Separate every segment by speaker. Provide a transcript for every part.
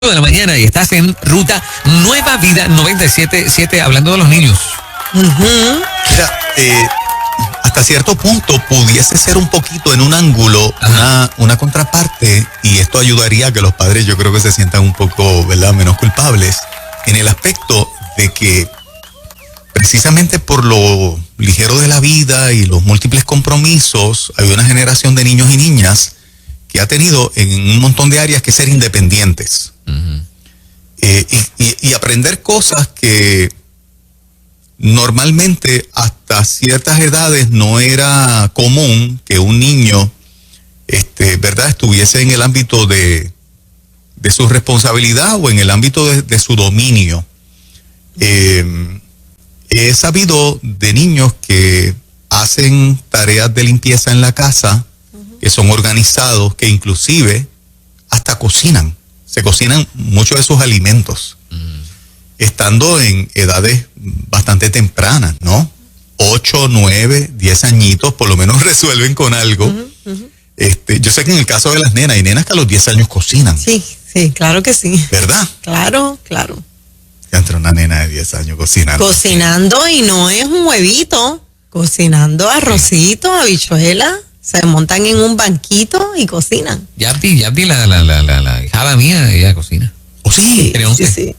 Speaker 1: de la mañana y estás en Ruta Nueva Vida 97.7, hablando de los niños.
Speaker 2: Mira, hasta cierto punto pudiese ser un poquito en un ángulo una contraparte, y esto ayudaría a que los padres, yo creo que se sientan un poco, ¿verdad?, menos culpables, en el aspecto de que precisamente por lo ligero de la vida y los múltiples compromisos, hay una generación de niños y niñas que ha tenido en un montón de áreas que ser independientes. Y aprender cosas que normalmente hasta ciertas edades no era común que un niño, ¿verdad?, estuviese en el ámbito de su responsabilidad o en el ámbito de su dominio. He sabido de niños que hacen tareas de limpieza en la casa, que son organizados, que inclusive hasta cocinan. Se cocinan muchos de sus alimentos, estando en edades bastante tempranas, ¿no? 8, 9, 10 añitos, por lo menos resuelven con algo. Yo sé que en el caso de las nenas, hay nenas que a los 10 años cocinan.
Speaker 3: Sí, claro que sí.
Speaker 2: ¿Verdad?
Speaker 3: Claro.
Speaker 2: Ya entra una nena de 10 años cocinando.
Speaker 3: Cocinando, y no es un huevito, cocinando arrocito, habichuela, se montan en un banquito y cocinan.
Speaker 1: Ya vi la hijada mía, ella cocina.
Speaker 2: ¿Oh, sí?
Speaker 3: Sí.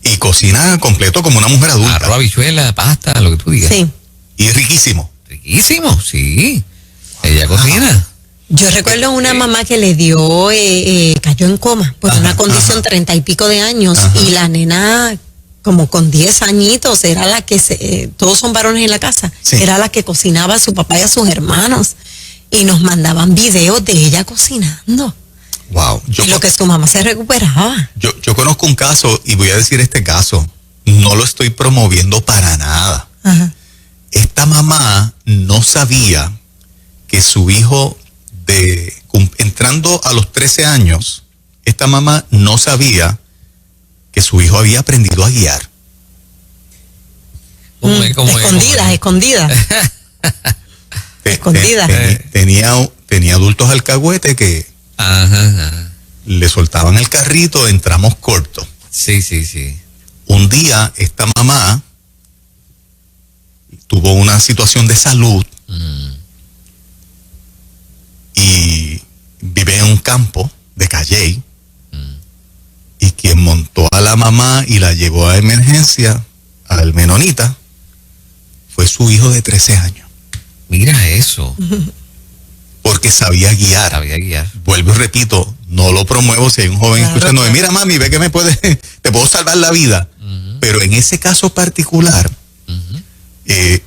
Speaker 2: Y cocina completo como una mujer adulta.
Speaker 1: Arroz, habichuela, pasta, lo que tú digas.
Speaker 3: Sí.
Speaker 2: Y es riquísimo.
Speaker 1: Riquísimo, sí. Ella cocina.
Speaker 3: Yo recuerdo una mamá que le dio, cayó en coma por una condición 30 y pico de años, y la nena, como con 10 añitos, era la que todos son varones en la casa, era la que cocinaba a su papá y a sus hermanos, y nos mandaban videos de ella cocinando.
Speaker 2: Wow.
Speaker 3: Y lo que su mamá se recuperaba.
Speaker 2: Yo conozco un caso, y voy a decir este caso, no lo estoy promoviendo para nada. Esta mamá no sabía que su hijo, entrando a los 13 años, esta mamá no sabía que su hijo había aprendido a guiar.
Speaker 3: Escondida.
Speaker 2: Tenía adultos alcahuete que le soltaban el carrito en tramos cortos.
Speaker 1: Sí.
Speaker 2: Un día esta mamá tuvo una situación de salud y vive en un campo de Calley, y quien montó a la mamá y la llevó a emergencia al Menonita fue su hijo de 13 años.
Speaker 1: Mira eso.
Speaker 2: Porque sabía guiar. Vuelvo y repito, no lo promuevo si hay un joven escuchando, mira mami, ve que te puedo salvar la vida. Pero en ese caso particular,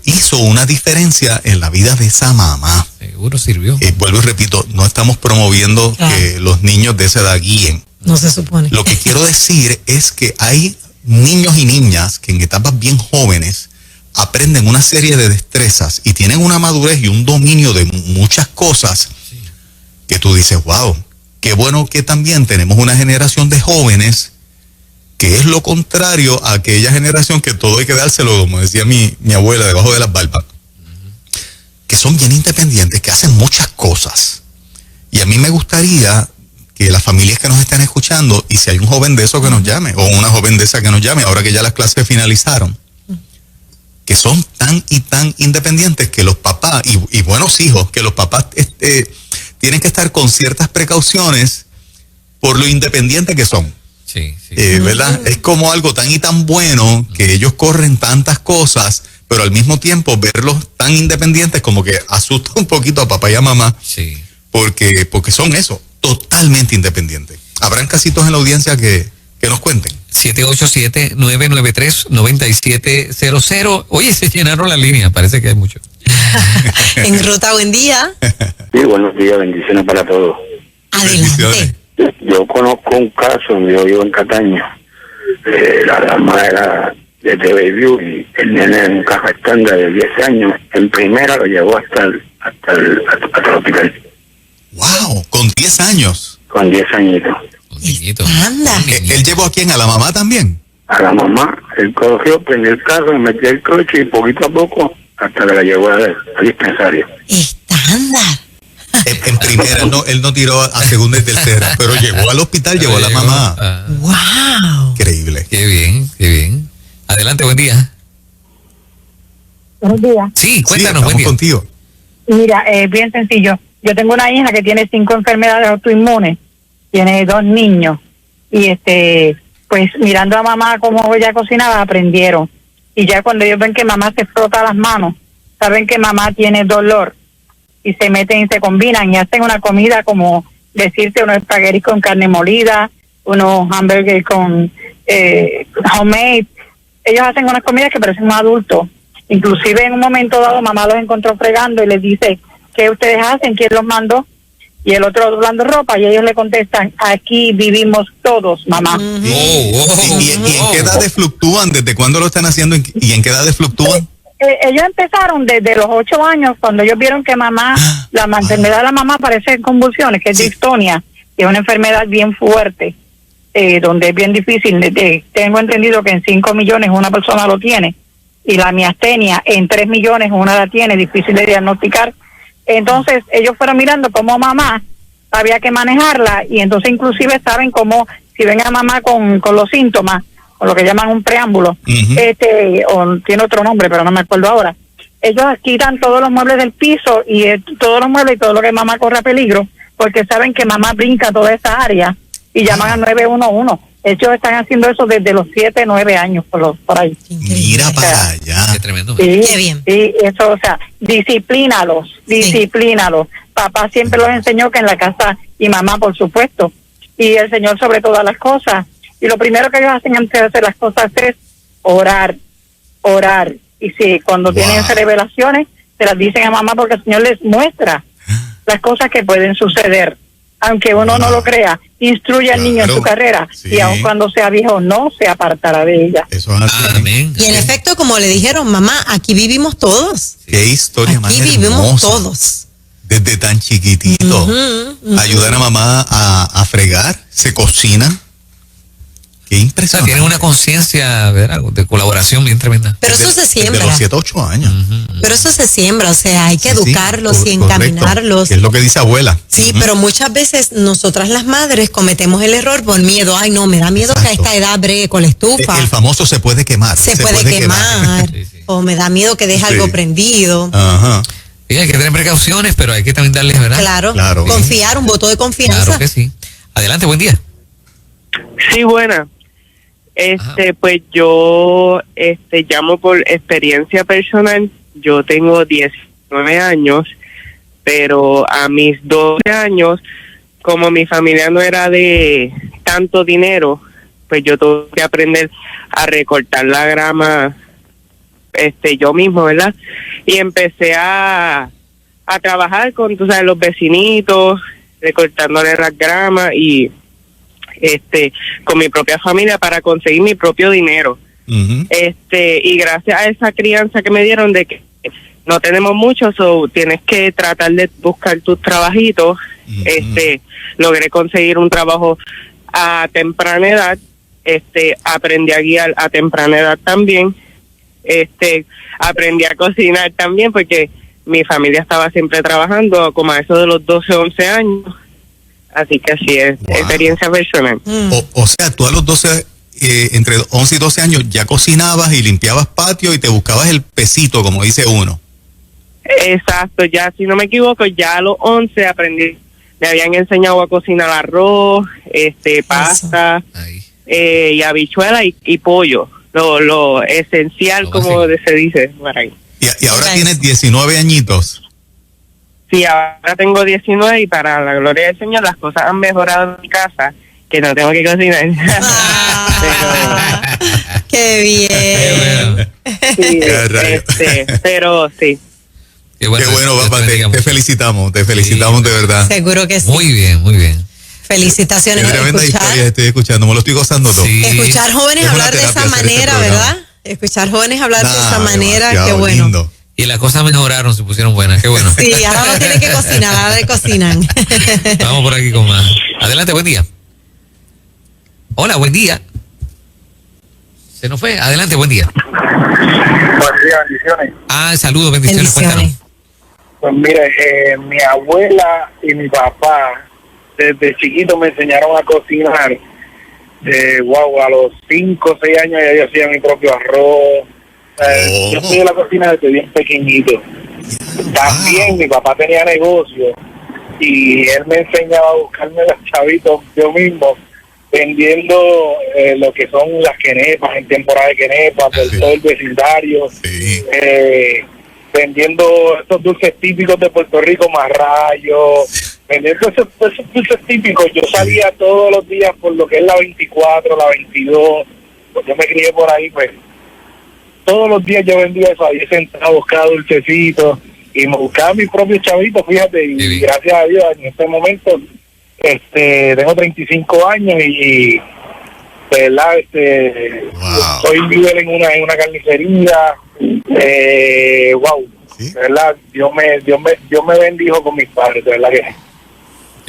Speaker 2: hizo una diferencia en la vida de esa mamá.
Speaker 1: Seguro sirvió.
Speaker 2: Vuelvo y repito, no estamos promoviendo que los niños de esa edad guíen.
Speaker 3: No se supone.
Speaker 2: Lo que quiero decir es que hay niños y niñas que en etapas bien jóvenes aprenden una serie de destrezas y tienen una madurez y un dominio de muchas cosas que tú dices, wow, qué bueno que también tenemos una generación de jóvenes que es lo contrario a aquella generación que todo hay que dárselo, como decía mi abuela, debajo de las barbas, que son bien independientes, que hacen muchas cosas. Y a mí me gustaría que las familias que nos estén escuchando, y si hay un joven de eso que nos llame, o una joven de esa que nos llame, ahora que ya las clases finalizaron, que son tan y tan independientes que los papás, y buenos hijos, que los papás tienen que estar con ciertas precauciones por lo independientes que son.
Speaker 1: Sí.
Speaker 2: ¿Verdad? Es como algo tan y tan bueno que ellos corren tantas cosas, pero al mismo tiempo verlos tan independientes como que asusta un poquito a papá y a mamá.
Speaker 1: Sí.
Speaker 2: Porque son eso, totalmente independientes. Habrán casitos en la audiencia que nos cuenten.
Speaker 1: 787-993-9700. Oye, se llenaron las líneas, parece que hay mucho.
Speaker 3: En Ruta, buen día.
Speaker 4: Sí, buenos días, bendiciones para todos.
Speaker 3: Adelante.
Speaker 4: Yo conozco un caso donde yo vivo en Cataño. La dama era de TV View y el nene en un caja estándar de 10 años. En primera lo llevó hasta el hospital.
Speaker 2: ¡Wow! ¿Con 10 años?
Speaker 4: Con 10 añitos.
Speaker 3: Anda.
Speaker 2: ¿Él llevó a quién? ¿A la mamá también?
Speaker 4: A la mamá. Él cogió, prendió el carro, metió el coche y poquito a poco hasta que la llevó al dispensario.
Speaker 3: Estándar.
Speaker 2: En primera, él no tiró a segunda y tercera, pero llegó al hospital, llevó a la mamá.
Speaker 3: ¡Wow!
Speaker 2: Increíble.
Speaker 1: Qué bien, qué bien. Adelante, buen día.
Speaker 5: Buenos días.
Speaker 1: Sí,
Speaker 2: Sí,
Speaker 1: cuéntanos,
Speaker 2: estamos
Speaker 1: buen día.
Speaker 2: contigo.
Speaker 5: Mira, es bien sencillo. Yo tengo una hija que tiene 5 enfermedades autoinmunes, tiene 2 niños y pues mirando a mamá cómo ella cocinaba aprendieron. Y ya cuando ellos ven que mamá se frota las manos, saben que mamá tiene dolor y se meten y se combinan y hacen una comida como decirte unos espaguetis con carne molida, unos hamburgues con homemade. Ellos hacen unas comidas que parecen un adulto. Inclusive en un momento dado mamá los encontró fregando y les dice, ¿qué ustedes hacen? ¿Quién los mandó? Y el otro doblando ropa y ellos le contestan, aquí vivimos todos, mamá.
Speaker 2: ¿Y en qué edades fluctúan? ¿Desde cuándo lo están haciendo y en qué edades fluctúan?
Speaker 5: Ellos empezaron desde los 8 años, cuando ellos vieron que mamá, la enfermedad de la mamá parece convulsiones, que es distonia, que es una enfermedad bien fuerte, donde es bien difícil. Tengo entendido que en 5 millones una persona lo tiene, y la miastenia en 3 millones una la tiene, difícil de diagnosticar. Entonces ellos fueron mirando cómo mamá había que manejarla, y entonces inclusive saben cómo, si ven a mamá con los síntomas, o lo que llaman un preámbulo, o tiene otro nombre, pero no me acuerdo ahora. Ellos quitan todos los muebles del piso y todos los muebles y todo lo que mamá corre a peligro, porque saben que mamá brinca toda esa área y llaman al 911. Ellos están haciendo eso desde los 7, 9 años, por ahí.
Speaker 2: Mira para allá.
Speaker 1: Qué tremendo.
Speaker 5: Sí,
Speaker 3: Qué bien.
Speaker 5: sí, eso, o sea, disciplínalos. Papá siempre los enseñó que en la casa, y mamá, por supuesto, y el Señor sobre todas las cosas. Y lo primero que ellos hacen antes de hacer las cosas es orar. Y si cuando tienen esas revelaciones, se las dicen a mamá porque el Señor les muestra las cosas que pueden suceder. Aunque uno no lo crea, instruye al niño en su carrera, y aun cuando sea viejo no se apartará de ella.
Speaker 2: Eso es así.
Speaker 1: Amén.
Speaker 3: Y en efecto, como le dijeron, mamá, aquí vivimos todos.
Speaker 2: Qué historia más
Speaker 3: Aquí vivimos
Speaker 2: hermosa.
Speaker 3: todos.
Speaker 2: Desde tan chiquitito. Ayudar a mamá a fregar, se cocina. Qué
Speaker 1: O sea,
Speaker 2: impresionante.
Speaker 1: tienen una conciencia, ¿verdad?, de colaboración bien tremenda.
Speaker 3: Pero eso se siembra.
Speaker 2: Desde los 7, 8 años.
Speaker 3: Pero eso se siembra, o sea, hay que
Speaker 2: Sí, sí,
Speaker 3: educarlos y
Speaker 2: correcto.
Speaker 3: encaminarlos.
Speaker 2: Que es lo que dice abuela.
Speaker 3: Sí, pero muchas veces nosotras las madres cometemos el error por miedo. Ay, no, me da miedo que a
Speaker 2: Exacto.
Speaker 3: esta edad bregue con la estufa.
Speaker 2: El famoso se puede quemar.
Speaker 3: se puede quemar.
Speaker 1: Sí, sí.
Speaker 3: O me da miedo que deje
Speaker 2: Sí.
Speaker 3: algo prendido.
Speaker 2: Ajá.
Speaker 1: Sí, hay que tener precauciones, pero hay que también darles, ¿verdad?
Speaker 3: Claro. Confiar, un voto de confianza.
Speaker 1: Claro que sí. Adelante, buen día.
Speaker 6: Sí, buena. Pues yo llamo por experiencia personal. Yo tengo 19 años, pero a mis 12 años, como mi familia no era de tanto dinero, pues yo tuve que aprender a recortar la grama yo mismo, ¿verdad? Y empecé a trabajar con, tú sabes, los vecinitos, recortándole las gramas y con mi propia familia para conseguir mi propio dinero.
Speaker 2: Ujú.
Speaker 6: Y gracias a esa crianza que me dieron de que no tenemos mucho, so tienes que tratar de buscar tus trabajitos. Logré conseguir un trabajo a temprana edad. Aprendí a guiar a temprana edad también. Aprendí a cocinar también porque mi familia estaba siempre trabajando como a eso de los 12, 11 años. Así que así es,
Speaker 2: Wow.
Speaker 6: experiencia personal.
Speaker 2: O sea, tú a los 12, entre 11 y 12 años ya cocinabas y limpiabas patio y te buscabas el pesito, como dice uno.
Speaker 6: Exacto, ya si no me equivoco, ya a los 11 aprendí, me habían enseñado a cocinar arroz, pasta,
Speaker 1: Ahí.
Speaker 6: y habichuela y pollo, lo esencial,
Speaker 1: Lo
Speaker 6: como
Speaker 1: básico.
Speaker 6: se dice por ahí.
Speaker 2: Y ahora
Speaker 3: Mira
Speaker 2: tienes
Speaker 3: eso.
Speaker 2: 19 añitos.
Speaker 6: Sí, ahora tengo 19 y para la gloria del Señor las cosas han mejorado en mi casa, que no tengo que cocinar.
Speaker 3: Ah, qué bien.
Speaker 1: Qué bueno.
Speaker 6: Sí,
Speaker 2: Qué rayos.
Speaker 6: pero sí.
Speaker 2: Qué bueno,
Speaker 1: Dios
Speaker 2: papá,
Speaker 1: bendiga
Speaker 2: te
Speaker 1: mucho.
Speaker 2: felicitamos de verdad.
Speaker 3: Seguro que sí.
Speaker 1: Muy bien, muy bien.
Speaker 2: Qué
Speaker 3: Felicitaciones.
Speaker 2: tremenda historia
Speaker 3: Escuchar,
Speaker 2: estoy escuchando, me lo estoy gozando todo.
Speaker 1: Sí.
Speaker 3: escuchar jóvenes
Speaker 2: Es una
Speaker 3: hablar de esa
Speaker 2: terapia hacer este
Speaker 3: manera,
Speaker 2: programa.
Speaker 3: ¿verdad? Escuchar jóvenes hablar de esa
Speaker 2: Nah,
Speaker 3: manera, qué
Speaker 2: demasiado
Speaker 3: bueno.
Speaker 2: lindo.
Speaker 1: Y las cosas mejoraron, se pusieron buenas. Qué bueno.
Speaker 3: Sí, ahora no tienen que cocinar, ahora le cocinan.
Speaker 1: Vamos por aquí con más. Adelante, buen día. Hola, buen día. Se nos fue. Adelante, buen día.
Speaker 7: Buen día, bendiciones.
Speaker 1: Saludos, bendiciones. Cuéntanos.
Speaker 7: Pues mire, mi abuela y mi papá desde chiquito me enseñaron a cocinar. A los 5 o 6 años ya yo hacía mi propio arroz. Yo estoy en la cocina desde bien pequeñito. También mi papá tenía negocio y él me enseñaba a buscarme los chavitos yo mismo vendiendo lo que son las quenepas en temporada de quenepas por todo el vecindario, vendiendo estos dulces típicos de Puerto Rico, marrayos, vendiendo esos dulces típicos. Yo salía todos los días por lo que es la 24, la 22, pues yo me crié por ahí, pues todos los días yo vendía eso, ahí sentado, buscaba dulcecitos y me buscaba mis propios chavitos, fíjate, y gracias a Dios en este momento tengo 35 años y ¿verdad? Soy líder en una carnicería, ¿sí? ¿Verdad? Dios me bendijo con mis padres, de verdad que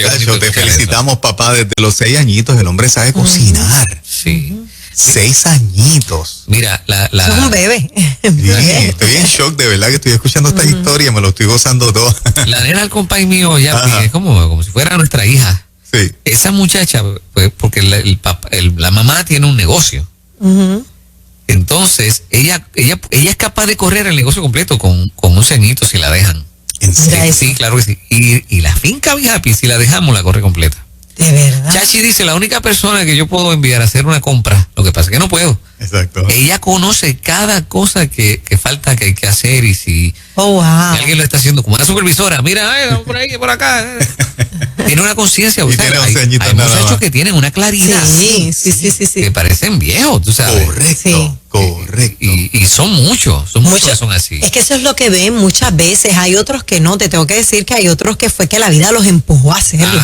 Speaker 2: Chacho, te felicitamos, papá, desde los 6 añitos el hombre sabe cocinar.
Speaker 1: Sí.
Speaker 2: 6 añitos.
Speaker 1: Mira,
Speaker 3: es un bebé.
Speaker 2: Sí, estoy en shock, de verdad que estoy escuchando esta historia, me lo estoy gozando todo.
Speaker 1: La nena del compay mío ya es como si fuera nuestra hija.
Speaker 2: Sí.
Speaker 1: Esa muchacha, pues, porque la mamá tiene un negocio. Entonces, ella es capaz de correr el negocio completo con 11 añitos si la dejan.
Speaker 2: ¿En serio?
Speaker 1: Sí, claro que sí. Y la finca Happy, si la dejamos, la corre completa.
Speaker 3: De verdad.
Speaker 1: Chachi dice, la única persona que yo puedo enviar a hacer una compra, lo que pasa es que no puedo.
Speaker 2: Exacto.
Speaker 1: Ella conoce cada cosa que falta, que hay que hacer, y si alguien lo está haciendo como una supervisora, mira, vamos por ahí, por acá. Tiene una conciencia.
Speaker 2: Y tiene 11 añitos
Speaker 1: hay
Speaker 2: nada
Speaker 1: muchachos
Speaker 2: más.
Speaker 1: que tienen una claridad.
Speaker 3: Sí.
Speaker 1: Que parecen viejos, tú sabes.
Speaker 2: Correcto.
Speaker 1: Y son muchos que son así.
Speaker 3: Es que eso es lo que ven muchas veces. Hay otros que no, te tengo que decir que hay otros que fue que la vida los empujó a hacerlo.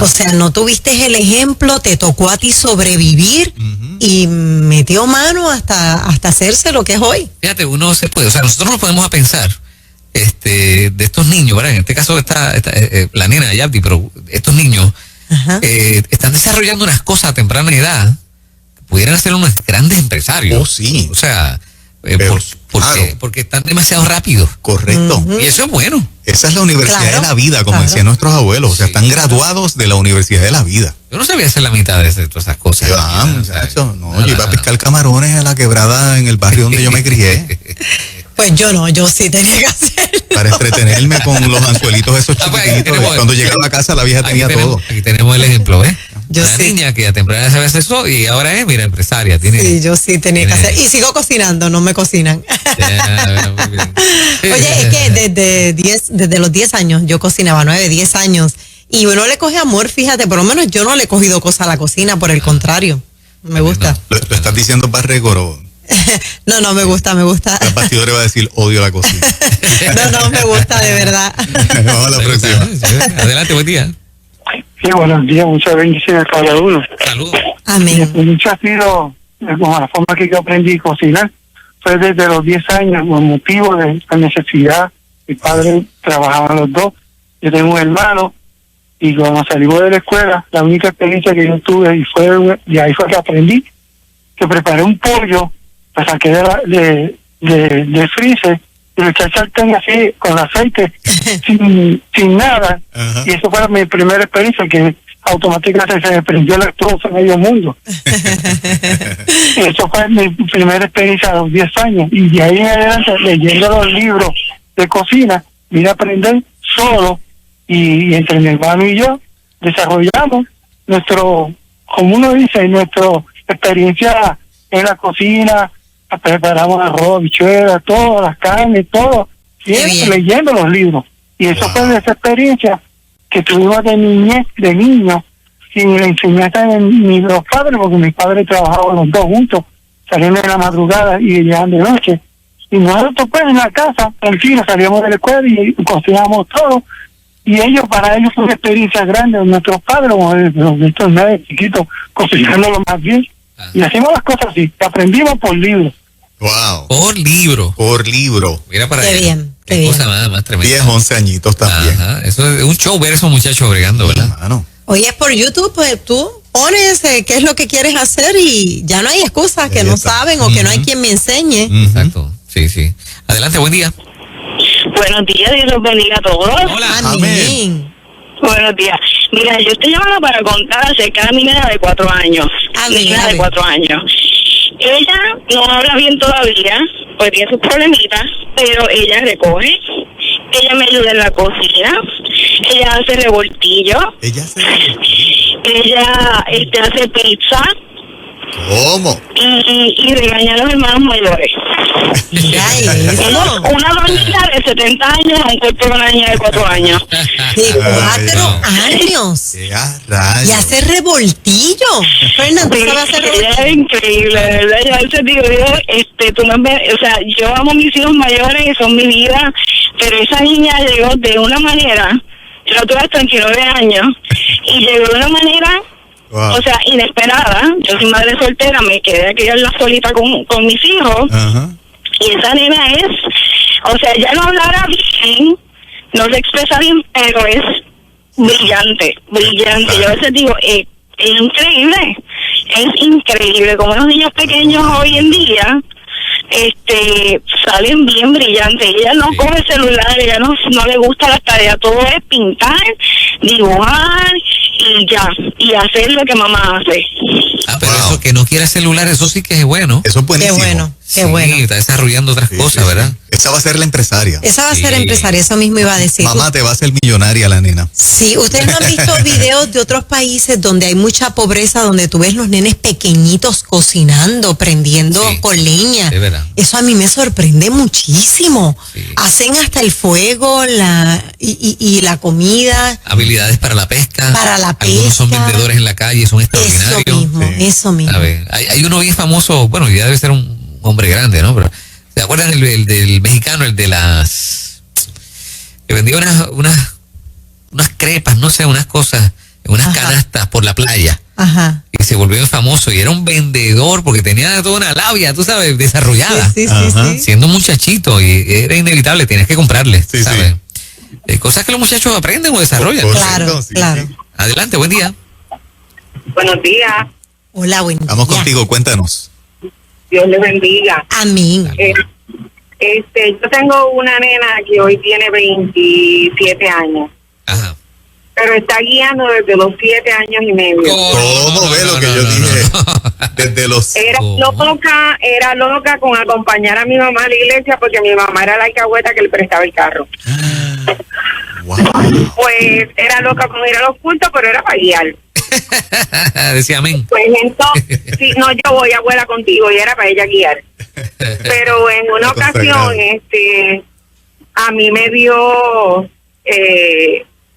Speaker 3: O sea, no tuviste el ejemplo, te tocó a ti sobrevivir y metió mano hasta hacerse lo que es hoy.
Speaker 1: Fíjate, uno se puede, o sea, nosotros nos podemos a pensar de estos niños, ¿verdad? En este caso está la nena de Yapti, pero estos niños están desarrollando unas cosas a temprana edad que pudieran ser unos grandes empresarios.
Speaker 2: Oh, sí.
Speaker 1: O sea,
Speaker 2: claro,
Speaker 1: porque están demasiado rápidos.
Speaker 2: Correcto.
Speaker 1: Y eso es bueno.
Speaker 2: Esa es la universidad de la vida, como decían nuestros abuelos. O sea, están graduados de la universidad de la vida.
Speaker 1: Yo no sabía hacer la mitad de todas esas cosas.
Speaker 2: Muchacho, yo iba a pescar camarones a la quebrada en el barrio donde yo me crié.
Speaker 3: Pues yo no, yo sí tenía que hacerlo.
Speaker 2: Para entretenerme con los anzuelitos esos chiquititos. Cuando llegaba a casa la vieja tenía todo.
Speaker 1: Aquí tenemos el ejemplo, ¿eh?
Speaker 3: Una
Speaker 1: niña que a temprana edad sabe hacer eso y ahora es, mira, empresaria.
Speaker 3: Sí, yo sí tenía que hacer. Y sigo cocinando, no me cocinan.
Speaker 1: Muy bien.
Speaker 3: Oye, es que desde los 10 años, yo cocinaba 9, 10 años. Y uno le coge amor, fíjate, por lo menos yo no le he cogido cosa a la cocina, por el contrario. Me gusta.
Speaker 2: ¿Lo estás diciendo para récord o...?
Speaker 3: No, me gusta.
Speaker 2: El bastidor va a decir, odio la cocina.
Speaker 3: No, me gusta, de verdad.
Speaker 2: Vamos a la próxima.
Speaker 1: Adelante, buen día.
Speaker 7: Sí, buenos días, muchas bendiciones a cada uno.
Speaker 1: Saludos.
Speaker 3: Amén.
Speaker 7: Mucho ha sido, como la forma que yo aprendí a cocinar, fue desde los 10 años, por motivo de la necesidad. Mi padre trabajaba los dos, yo tengo un hermano, y cuando salimos de la escuela, la única experiencia que yo tuve, y ahí fue que aprendí, que preparé un pollo, lo saqué de freezer, y lo eché al sartén así, con aceite, sin nada. Y eso fue mi primera experiencia, que automáticamente se me prendió la estufa en medio mundo. Eso fue mi primera experiencia a los 10 años. Y de ahí en adelante, leyendo los libros de cocina, vine a aprender solo, y entre mi hermano y yo desarrollamos como uno dice, nuestra experiencia en la cocina. Preparamos arroz, habichuelas, todas las carnes, todo, siempre leyendo los libros. Y eso fue de esa experiencia que tuvimos de niñez, de niños, sin la enseñanza de los padres, porque mis padres trabajaban los dos juntos, salían de la madrugada y llegaban de noche. Y nosotros pues en la casa, tranquilos, salíamos de la escuela y cocinábamos todo. Y para ellos fue una experiencia grande, nuestros padres, estos nueve chiquitos, cocinándolo más bien. Y hacemos las cosas así, que aprendimos por libro.
Speaker 2: Wow.
Speaker 1: Por libro. Mira para allá.
Speaker 3: Bien.
Speaker 1: Qué cosa más tremenda.
Speaker 2: 10, 11 añitos también.
Speaker 1: Ajá. Eso es un show ver a esos muchachos bregando, ¿verdad?
Speaker 3: Oye, por YouTube, pues tú pones qué es lo que quieres hacer y ya no hay excusas que no saben o que no hay quien me enseñe.
Speaker 1: Exacto. Sí. Adelante, buen día.
Speaker 5: Buenos días, Dios los bendiga a todos.
Speaker 1: Hola.
Speaker 3: Amén.
Speaker 5: Buenos días. Mira, yo estoy llamando para contar acerca de mi nena de 4 años.
Speaker 3: Amén,
Speaker 5: Mi nena
Speaker 3: amén.
Speaker 5: de 4 años. Ella no habla bien todavía, pues tiene sus problemitas, pero ella recoge. Ella me ayuda en la cocina. Ella hace revoltillo.
Speaker 2: Ella se...
Speaker 5: Ella hace pizza.
Speaker 2: ¿Cómo?
Speaker 5: Y regaña a los hermanos mayores.
Speaker 3: Mira eso.
Speaker 5: Una doñita de 70 años a un cuerpo de una niña de 4 años.
Speaker 3: De 4
Speaker 1: Ay,
Speaker 3: años.
Speaker 2: ¡Qué a rayos!
Speaker 3: Y hace revoltillo. Fernando, ¿tú sabes hacer
Speaker 5: Ella
Speaker 3: revoltillo?
Speaker 5: es increíble, de verdad. Yo a veces digo, tú me ves, o sea, yo amo a mis hijos mayores, son mi vida, pero esa niña llegó de una manera, yo tuve hasta 29 años, y llegó de una manera,
Speaker 2: Wow.
Speaker 5: o sea, inesperada. Yo soy madre soltera, me quedé a criarla solita con mis hijos,
Speaker 2: Ajá.
Speaker 5: y esa nena es, o sea, ella no hablará bien, no se expresa bien, pero es brillante. Yo a veces digo, es increíble como los niños pequeños hoy en día salen bien brillantes. Ella no coge celular, ella no le gusta las tareas, todo es pintar, dibujar y ya, y hacer lo que mamá hace.
Speaker 1: pero
Speaker 2: Wow.
Speaker 1: eso que no quiere celular, eso sí que es bueno.
Speaker 2: Eso es
Speaker 3: Qué
Speaker 2: buenísimo.
Speaker 3: bueno, qué
Speaker 1: Sí,
Speaker 3: bueno.
Speaker 1: está desarrollando otras
Speaker 2: Sí,
Speaker 1: cosas,
Speaker 2: sí,
Speaker 1: ¿verdad?
Speaker 2: sí. Esa va a ser la empresaria.
Speaker 3: Esa va a ser
Speaker 1: Sí.
Speaker 3: empresaria, eso mismo iba a decir.
Speaker 2: Mamá, te va a hacer millonaria la nena.
Speaker 3: Sí, ustedes no han visto videos de otros países donde hay mucha pobreza, donde tú ves los nenes pequeñitos cocinando, prendiendo
Speaker 1: Sí,
Speaker 3: con leña.
Speaker 1: es verdad.
Speaker 3: Eso a mí me sorprende muchísimo.
Speaker 1: Sí.
Speaker 3: Hacen hasta el fuego y la comida.
Speaker 1: Habilidades para la pesca.
Speaker 3: Para la
Speaker 1: Algunos son
Speaker 3: pesca.
Speaker 1: vendedores en la calle, son extraordinarios.
Speaker 2: Sí.
Speaker 3: Eso mismo.
Speaker 1: A ver, hay uno bien famoso, bueno, ya debe ser un hombre grande, ¿no? Pero, ¿se acuerdan el del mexicano, el de las... que vendía unas crepas, no sé, unas cosas, en unas
Speaker 3: Ajá.
Speaker 1: canastas por la playa?
Speaker 3: Ajá.
Speaker 1: Y se volvió famoso y era un vendedor porque tenía toda una labia, tú sabes, desarrollada.
Speaker 3: Sí, sí,
Speaker 2: Ajá.
Speaker 3: sí.
Speaker 1: Siendo un muchachito y era inevitable, tenías que comprarle,
Speaker 2: Sí,
Speaker 1: ¿sabes? Cosas que los muchachos aprenden o desarrollan.
Speaker 2: Correcto,
Speaker 3: Claro,
Speaker 2: sí,
Speaker 3: claro.
Speaker 2: sí.
Speaker 1: Adelante, buen día.
Speaker 5: Buenos días,
Speaker 3: Hola, buen día.
Speaker 2: Vamos contigo, cuéntanos.
Speaker 5: Dios les bendiga.
Speaker 3: Amén.
Speaker 5: Yo tengo una nena que hoy tiene 27 años,
Speaker 1: Ajá.
Speaker 5: pero está guiando desde los 7 años y medio.
Speaker 2: ¿Cómo ve lo que yo dije? Desde los...
Speaker 5: Era loca con acompañar a mi mamá a la iglesia porque mi mamá era la alcahueta que le prestaba el carro.
Speaker 2: Wow.
Speaker 5: Pues era loca con ir a los cultos, pero era para guiar.
Speaker 1: Decía amén.
Speaker 5: Pues entonces, sí, no, yo voy, abuela, contigo, y era para ella guiar. Pero en una
Speaker 2: Está
Speaker 5: ocasión,
Speaker 2: consagrado.
Speaker 5: a mí me dio,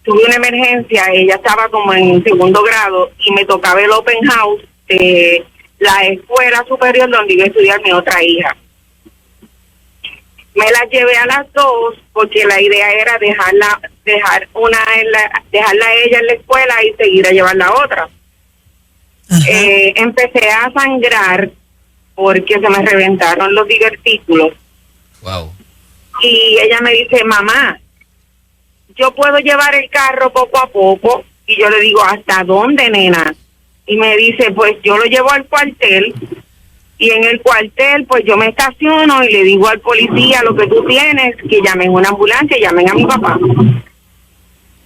Speaker 5: tuve una emergencia, ella estaba como en 2º grado y me tocaba el open house de la escuela superior donde iba a estudiar mi otra hija. Me la llevé a las dos porque la idea era dejarla a ella en la escuela y seguir a llevar la otra.
Speaker 3: Ajá.
Speaker 5: Empecé a sangrar porque se me reventaron los divertículos
Speaker 1: Wow.
Speaker 5: y ella me dice, mamá, yo puedo llevar el carro poco a poco. Y yo le digo, ¿hasta dónde, nena? Y me dice, pues yo lo llevo al cuartel y en el cuartel pues yo me estaciono y le digo al policía lo que tú tienes, que llamen una ambulancia y llamen a mi papá.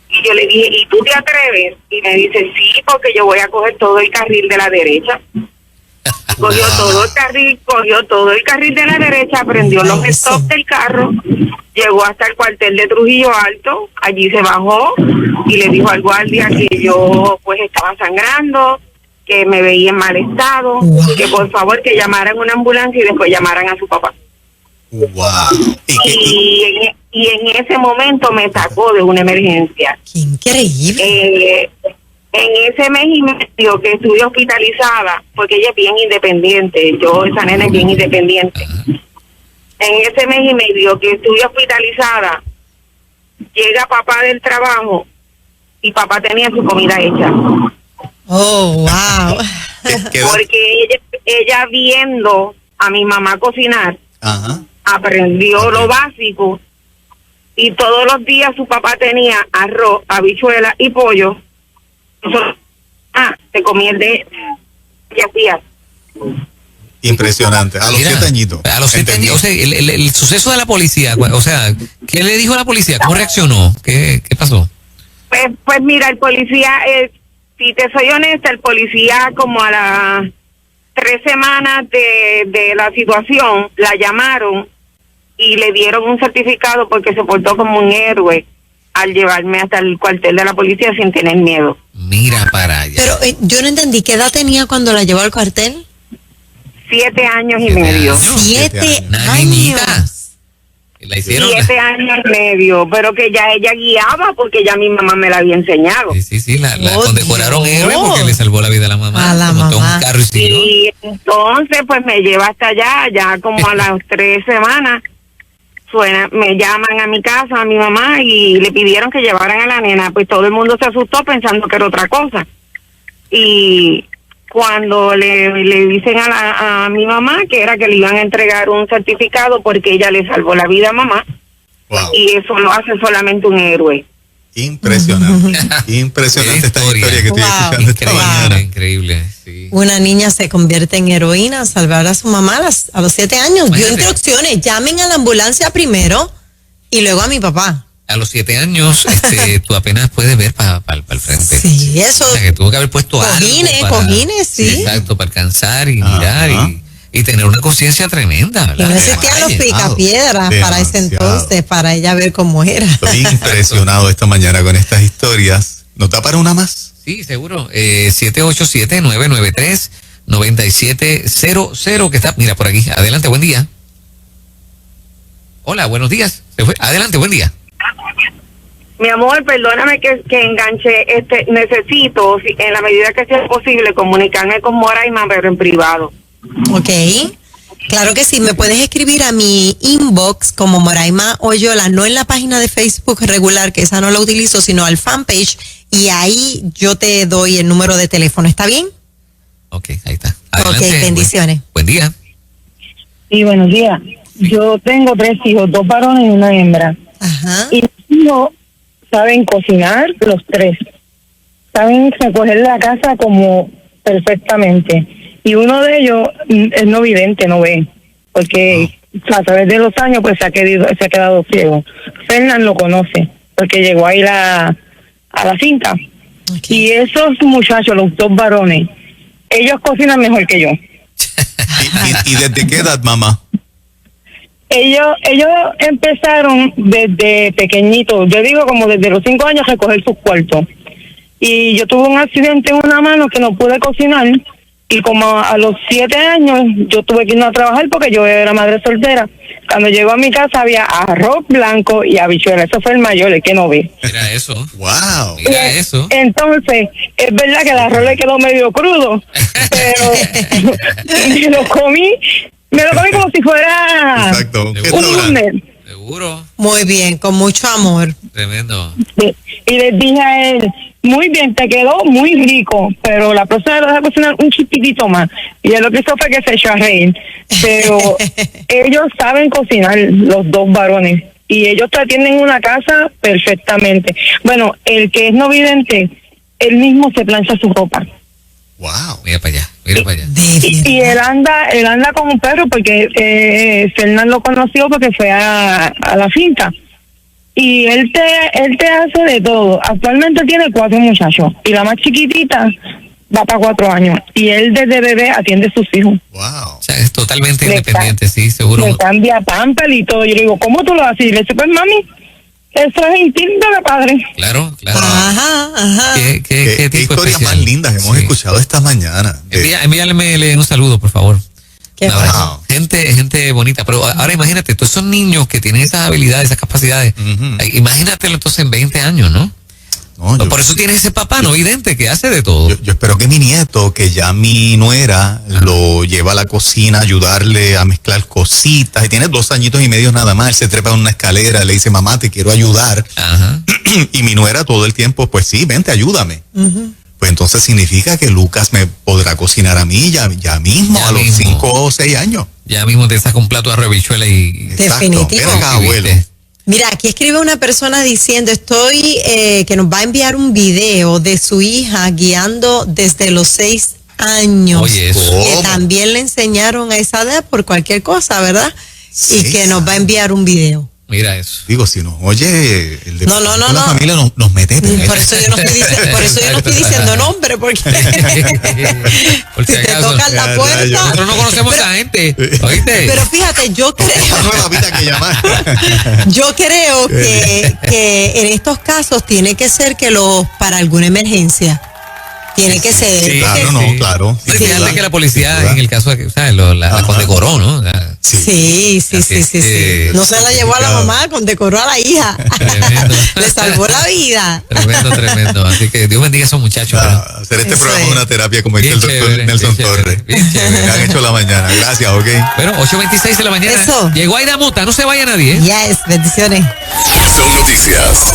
Speaker 5: Y yo le dije, ¿y tú te atreves? Y me dice, sí, porque yo voy a coger todo el carril de la derecha. Cogió todo el carril de la derecha, prendió los
Speaker 3: Eso.
Speaker 5: stops del carro, llegó hasta el cuartel de Trujillo Alto, allí se bajó y le dijo al guardia que yo pues estaba sangrando, que me veía en mal estado,
Speaker 3: Wow.
Speaker 5: que por favor que llamaran una ambulancia y después llamaran a su papá.
Speaker 2: Wow.
Speaker 5: Y en ese momento me sacó de una emergencia.
Speaker 3: Qué increíble.
Speaker 5: En ese mes y medio que estuve hospitalizada, porque ella es bien independiente, esa nena es bien independiente. En ese mes y medio que estuve hospitalizada, llega papá del trabajo y papá tenía su comida hecha.
Speaker 3: Oh, wow.
Speaker 5: Porque ella viendo a mi mamá cocinar,
Speaker 2: Ajá.
Speaker 5: aprendió lo básico y todos los días su papá tenía arroz, habichuela y pollo. Se comía el de ella hacía.
Speaker 2: Impresionante. A los
Speaker 1: Mira,
Speaker 2: 7 añitos.
Speaker 1: A los 7 años.
Speaker 2: Entendió.
Speaker 1: O sea, el suceso de la policía, o sea, ¿qué le dijo la policía? ¿Cómo reaccionó? ¿Qué pasó?
Speaker 5: Pues mira, el policía, si te soy honesta, el policía como a las 3 semanas de la situación, la llamaron y le dieron un certificado porque se portó como un héroe al llevarme hasta el cuartel de la policía sin tener miedo.
Speaker 1: Mira para allá.
Speaker 3: Pero yo no entendí, ¿qué edad tenía cuando la llevó al cuartel?
Speaker 5: 7 años y
Speaker 1: 7
Speaker 5: medio.
Speaker 1: años.
Speaker 3: 7
Speaker 1: Una
Speaker 3: años.
Speaker 1: niñita. La hicieron.
Speaker 5: 7 años y medio, pero que ya ella guiaba porque ya mi mamá me la había enseñado.
Speaker 1: Sí, la
Speaker 3: Oh,
Speaker 1: condecoraron
Speaker 3: Dios.
Speaker 1: héroe porque le salvó la vida a la mamá.
Speaker 3: A la
Speaker 1: Se montó en
Speaker 3: mamá.
Speaker 1: un carro y siguió.
Speaker 5: Y entonces pues me lleva hasta allá, ya como a las 3 semanas, me llaman a mi casa, a mi mamá, y le pidieron que llevaran a la nena. Pues todo el mundo se asustó pensando que era otra cosa. Y cuando le dicen a mi mamá que era que le iban a entregar un certificado porque ella le salvó la vida a mamá,
Speaker 2: Wow.
Speaker 5: y eso lo hace solamente un héroe.
Speaker 2: Impresionante. Impresionante esta
Speaker 1: Historia.
Speaker 2: historia que estoy
Speaker 3: Wow.
Speaker 2: escuchando esta mañana.
Speaker 1: Increíble, sí.
Speaker 3: Una niña se convierte en heroína a salvar a su mamá a los 7 años. Dio
Speaker 1: Imagínate.
Speaker 3: instrucciones, llamen a la ambulancia primero y luego a mi papá.
Speaker 1: A los 7 años, tú apenas puedes ver para el frente.
Speaker 3: Sí, eso.
Speaker 1: O sea, que tuvo que haber puesto
Speaker 3: Cojines,
Speaker 1: algo para-
Speaker 3: cojines, sí.
Speaker 1: Exacto, para alcanzar y
Speaker 2: Ajá.
Speaker 1: mirar y tener una conciencia tremenda,
Speaker 3: Y
Speaker 1: ¿verdad?
Speaker 3: no existían los
Speaker 2: Demasiado.
Speaker 3: picapiedras para ese
Speaker 2: Demasiado.
Speaker 3: entonces, para ella ver cómo era.
Speaker 2: Estoy impresionado esta mañana con estas historias. ¿No te para una más?
Speaker 1: Sí, seguro. 787-993-9700, que está, mira, por aquí. Adelante, buen día. Hola, buenos días. Se fue. Adelante, buen día.
Speaker 5: Mi amor, perdóname que enganche, necesito, en la medida que sea posible, comunicarme con Moraima, pero en privado.
Speaker 3: Ok. Claro que sí, me puedes escribir a mi inbox como Moraima Oyola, no en la página de Facebook regular, que esa no la utilizo, sino al fanpage, y ahí yo te doy el número de teléfono, ¿está bien?
Speaker 1: Ok, ahí está.
Speaker 3: Ok, bendiciones.
Speaker 1: Buen día.
Speaker 8: Sí, buenos días. Yo tengo 3 hijos, 2 varones y una hembra.
Speaker 3: Ajá.
Speaker 8: Y mis hijos saben cocinar, los 3. Saben recoger la casa como perfectamente. Y uno de ellos es no vidente, no ve. Porque a través de los años pues se ha quedado ciego. Fernán lo conoce, porque llegó a ir a la finca. Y esos muchachos, los 2 varones, ellos cocinan mejor que yo.
Speaker 2: ¿Y desde qué edad, mamá?
Speaker 8: Ellos empezaron desde pequeñitos, yo digo como desde los 5 años, a recoger sus cuartos. Y yo tuve un accidente en una mano que no pude cocinar, y como a los 7 años yo tuve que irme a trabajar porque yo era madre soltera. Cuando llegó a mi casa había arroz blanco y habichuelas. Eso fue el mayor, el que no ve.
Speaker 1: Mira eso.
Speaker 2: Wow.
Speaker 1: Mira eso.
Speaker 8: Entonces, es verdad que el arroz le quedó medio crudo, pero me lo comí como si fuera
Speaker 2: Exacto.
Speaker 1: Un
Speaker 2: ¿Qué
Speaker 8: un
Speaker 2: tal?
Speaker 8: lunes.
Speaker 1: Seguro.
Speaker 3: Muy bien, con mucho amor.
Speaker 1: Tremendo.
Speaker 8: Sí. Y les dije a él, muy bien, te quedó muy rico, pero la próxima lo deja cocinar un chiquitito más. Y él lo que hizo fue que se echó a reír. Pero ellos saben cocinar, los 2 varones, y ellos tienen una casa perfectamente. Bueno, el que es no vidente, él mismo se plancha su ropa.
Speaker 2: Wow.
Speaker 1: Mira para allá, mira para allá.
Speaker 8: Y él anda con un perro porque Fernán lo conoció porque fue a la finca. Y él te hace de todo. Actualmente tiene 4 muchachos y la más chiquitita va para 4 años. Y él desde bebé atiende a sus hijos.
Speaker 2: Wow.
Speaker 1: O sea, es totalmente
Speaker 8: Le
Speaker 1: independiente, sí, seguro.
Speaker 8: Le cambia pamper y todo. Yo le digo, ¿cómo tú lo haces? Y le dice, pues mami, eso es instinto de padre.
Speaker 1: Claro, claro.
Speaker 3: Ajá.
Speaker 1: ¿Qué
Speaker 2: ¿Qué
Speaker 1: tipo
Speaker 2: historias
Speaker 1: especial?
Speaker 2: más lindas hemos
Speaker 1: Sí.
Speaker 2: escuchado esta mañana?
Speaker 1: Envíale un saludo, por favor.
Speaker 3: Qué
Speaker 1: Un abrazo.
Speaker 2: bueno.
Speaker 1: Gente bonita. Pero ahora imagínate, todos esos niños que tienen esas habilidades, esas capacidades,
Speaker 2: Ujú.
Speaker 1: imagínatelo entonces en 20 años, ¿no?
Speaker 2: No, yo-
Speaker 1: Por eso tienes ese papá no vidente que hace de todo.
Speaker 2: Yo espero que mi nieto, que ya mi nuera lo lleva a la cocina a ayudarle a mezclar cositas, y tiene 2 añitos y medio nada más, él se trepa en una escalera, le dice, mamá, te quiero ayudar.
Speaker 1: Ajá.
Speaker 2: Y mi nuera todo el tiempo, pues sí, vente, ayúdame. Pues entonces significa que Lucas me podrá cocinar a mí ya mismo,
Speaker 1: Ya
Speaker 2: a los
Speaker 1: mismo.
Speaker 2: 5 o 6 años.
Speaker 1: Ya mismo te saca un plato de arroz habichuela y
Speaker 3: Definitivo.
Speaker 2: Exacto. Ven acá, abuelo.
Speaker 1: ¿Viste?
Speaker 3: Mira, aquí escribe una persona diciendo, que nos va a enviar un video de su hija guiando desde los 6 años.
Speaker 1: Oye, eso.
Speaker 3: Que
Speaker 2: ¿Cómo?
Speaker 3: también le enseñaron a esa edad por cualquier cosa, ¿verdad? Y
Speaker 2: Sí,
Speaker 3: que nos va a enviar un video.
Speaker 1: Mira eso.
Speaker 2: Digo, si nos oye el de
Speaker 3: No.
Speaker 2: la familia nos mete.
Speaker 3: Por eso yo no estoy diciendo nombre, porque
Speaker 1: Por
Speaker 3: si
Speaker 1: si
Speaker 3: te
Speaker 1: acaso.
Speaker 3: tocan la puerta.
Speaker 1: Nosotros no conocemos a esa gente. ¿Oíste?
Speaker 3: Pero fíjate, yo creo.
Speaker 2: No la vida que llamar.
Speaker 3: Yo creo que en estos casos tiene que ser que para alguna emergencia. Tiene que ser.
Speaker 1: Sí,
Speaker 2: Claro, no, claro.
Speaker 1: Sí,
Speaker 2: sin
Speaker 1: fíjate
Speaker 2: duda.
Speaker 1: que la policía,
Speaker 2: Sin duda.
Speaker 1: en el caso de que, ¿sabes? La
Speaker 2: Ajá.
Speaker 1: condecoró, ¿no?
Speaker 3: Sí.
Speaker 1: Así es que-
Speaker 3: No se la llevó a la mamá, condecoró a la hija.
Speaker 1: Tremendo.
Speaker 3: Le salvó la vida.
Speaker 1: Tremendo. Así que Dios bendiga a esos muchachos. ¿verdad?
Speaker 2: Hacer este
Speaker 3: Eso
Speaker 2: programa
Speaker 3: es.
Speaker 2: una terapia, como dice
Speaker 1: Bien
Speaker 2: el doctor
Speaker 1: chévere,
Speaker 2: Nelson
Speaker 1: bien chévere,
Speaker 2: Torres.
Speaker 1: bien chévere.
Speaker 2: Me han hecho la mañana. Gracias, ok.
Speaker 1: Bueno, 8:26 de la mañana.
Speaker 3: Eso.
Speaker 1: Llegó Aida Mota, no se vaya nadie.
Speaker 3: Yes, bendiciones.
Speaker 9: Son noticias.